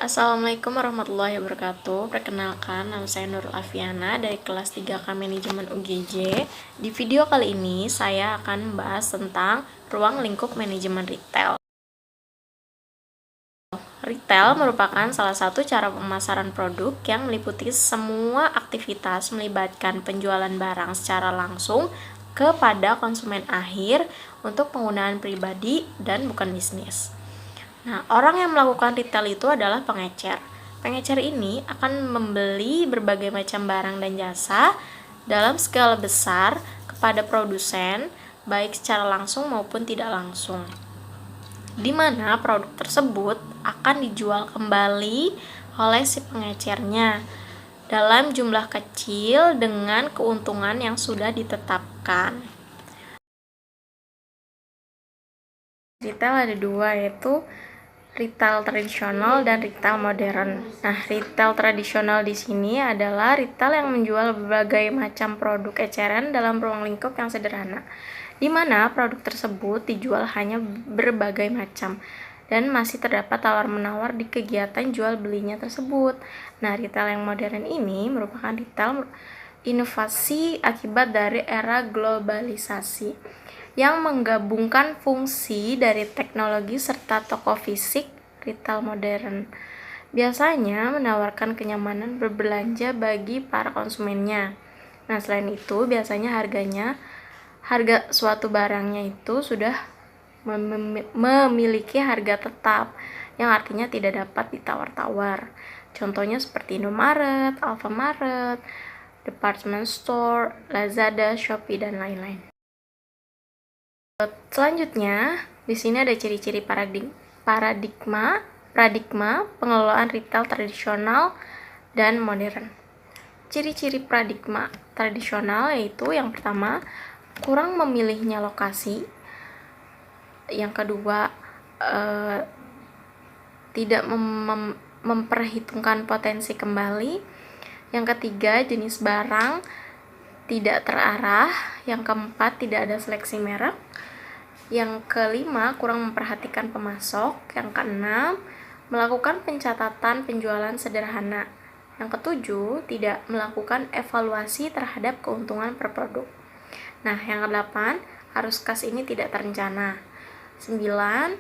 Assalamualaikum warahmatullahi wabarakatuh. Perkenalkan, nama saya Nurul Afiana dari kelas 3K Manajemen UGJ. Di video kali ini saya akan membahas tentang ruang lingkup manajemen retail. Retail merupakan salah satu cara pemasaran produk yang meliputi semua aktivitas melibatkan penjualan barang secara langsung kepada konsumen akhir untuk penggunaan pribadi dan bukan bisnis. Nah, orang yang melakukan retail itu adalah pengecer. Pengecer ini akan membeli berbagai macam barang dan jasa dalam skala besar kepada produsen, baik secara langsung maupun tidak langsung, di mana produk tersebut akan dijual kembali oleh si pengecernya dalam jumlah kecil dengan keuntungan yang sudah ditetapkan. Retail ada dua, yaitu retail tradisional dan retail modern. Nah, retail tradisional di sini adalah retail yang menjual berbagai macam produk eceran dalam ruang lingkup yang sederhana, di mana produk tersebut dijual hanya berbagai macam dan masih terdapat tawar-menawar di kegiatan jual belinya tersebut. Nah, retail yang modern ini merupakan retail inovasi akibat dari era globalisasi yang menggabungkan fungsi dari teknologi serta toko fisik. Retail modern biasanya menawarkan kenyamanan berbelanja bagi para konsumennya. Nah, selain itu, biasanya harga suatu barangnya itu sudah memiliki harga tetap, yang artinya tidak dapat ditawar-tawar. Contohnya seperti Indomaret, Alfamaret, department store, Lazada, Shopee, dan lain-lain. Selanjutnya, di sini ada ciri-ciri paradigma pengelolaan retail tradisional dan modern. Ciri-ciri paradigma tradisional yaitu yang pertama, kurang memilihnya lokasi. Yang kedua, tidak memperhitungkan potensi kembali. Yang ketiga, jenis barang tidak terarah. Yang keempat, tidak ada seleksi merek. Yang kelima, kurang memperhatikan pemasok. Yang keenam, melakukan pencatatan penjualan sederhana. Yang ketujuh, tidak melakukan evaluasi terhadap keuntungan per produk. Nah, yang kedelapan, arus kas ini tidak terencana. 9,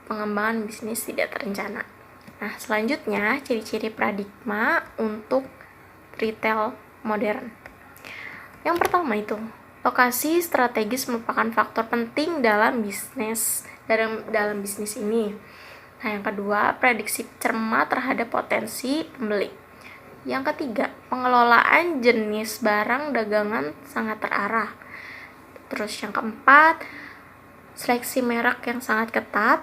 pengembangan bisnis tidak terencana. Nah, selanjutnya ciri-ciri paradigma untuk retail modern. Yang pertama itu, lokasi strategis merupakan faktor penting dalam bisnis ini. Nah, yang kedua, prediksi cermat terhadap potensi pembeli. Yang ketiga, pengelolaan jenis barang dagangan sangat terarah. Terus yang keempat, seleksi merek yang sangat ketat.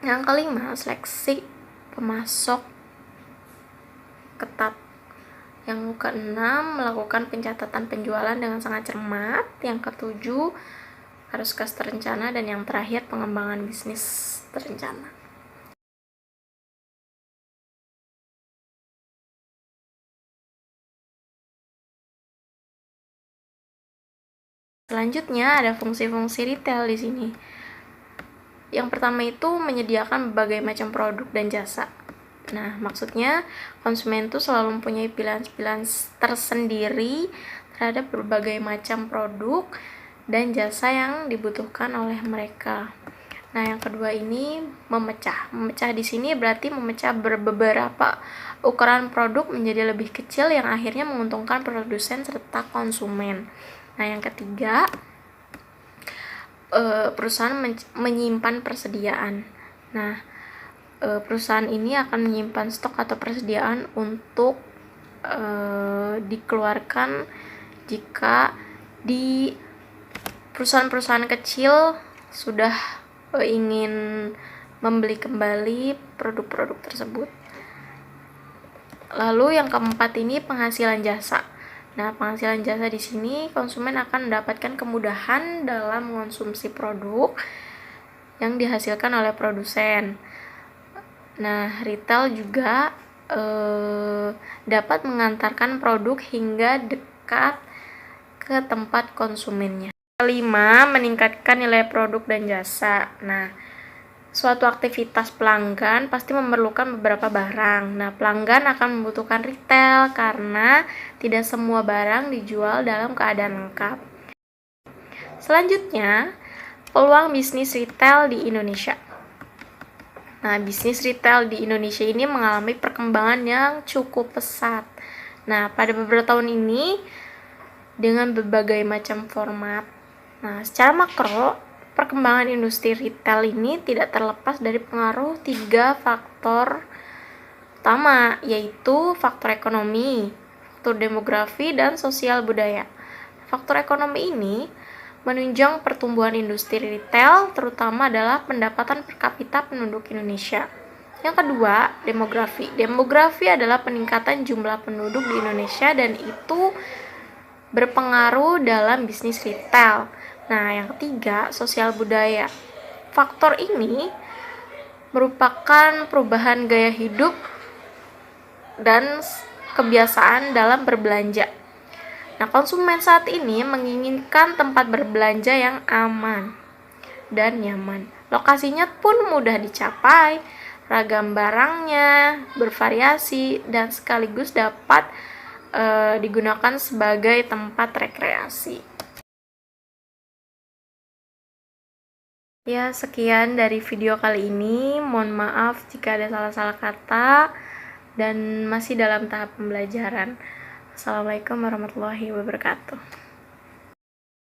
Yang kelima, seleksi pemasok ketat. Yang keenam, melakukan pencatatan penjualan dengan sangat cermat. Yang ketujuh, arus kas terencana. Dan yang terakhir, pengembangan bisnis terencana. Selanjutnya ada fungsi-fungsi retail di sini. Yang pertama itu menyediakan berbagai macam produk dan jasa. Nah, maksudnya konsumen itu selalu mempunyai pilihan-pilihan tersendiri terhadap berbagai macam produk dan jasa yang dibutuhkan oleh mereka. Nah, yang kedua ini memecah. Memecah di sini berarti memecah beberapa ukuran produk menjadi lebih kecil yang akhirnya menguntungkan produsen serta konsumen. Nah, yang ketiga, perusahaan menyimpan persediaan. Nah, perusahaan ini akan menyimpan stok atau persediaan untuk dikeluarkan jika di perusahaan-perusahaan kecil sudah ingin membeli kembali produk-produk tersebut. Lalu yang keempat ini penghasilan jasa. Nah, penghasilan jasa di sini konsumen akan mendapatkan kemudahan dalam mengonsumsi produk yang dihasilkan oleh produsen. Nah, retail juga dapat mengantarkan produk hingga dekat ke tempat konsumennya. Kelima, meningkatkan nilai produk dan jasa. Nah, Suatu aktivitas pelanggan pasti memerlukan beberapa barang. Nah, pelanggan akan membutuhkan retail karena tidak semua barang dijual dalam keadaan lengkap. Selanjutnya, peluang bisnis retail di Indonesia. Nah, bisnis retail di Indonesia ini mengalami perkembangan yang cukup pesat. Nah, pada beberapa tahun ini, dengan berbagai macam format. Nah, secara makro, perkembangan industri retail ini tidak terlepas dari pengaruh 3 faktor utama, yaitu faktor ekonomi, faktor demografi, dan sosial budaya. Faktor ekonomi ini menunjang pertumbuhan industri retail, terutama adalah pendapatan per kapita penduduk Indonesia. Yang kedua, demografi. Demografi adalah peningkatan jumlah penduduk di Indonesia dan itu berpengaruh dalam bisnis retail. Nah, yang ketiga, sosial budaya. Faktor ini merupakan perubahan gaya hidup dan kebiasaan dalam berbelanja. Nah, konsumen saat ini menginginkan tempat berbelanja yang aman dan nyaman. Lokasinya pun mudah dicapai, ragam barangnya bervariasi, dan sekaligus dapat digunakan sebagai tempat rekreasi. Ya, sekian dari video kali ini. Mohon maaf jika ada salah-salah kata dan masih dalam tahap pembelajaran. Assalamualaikum warahmatullahi wabarakatuh.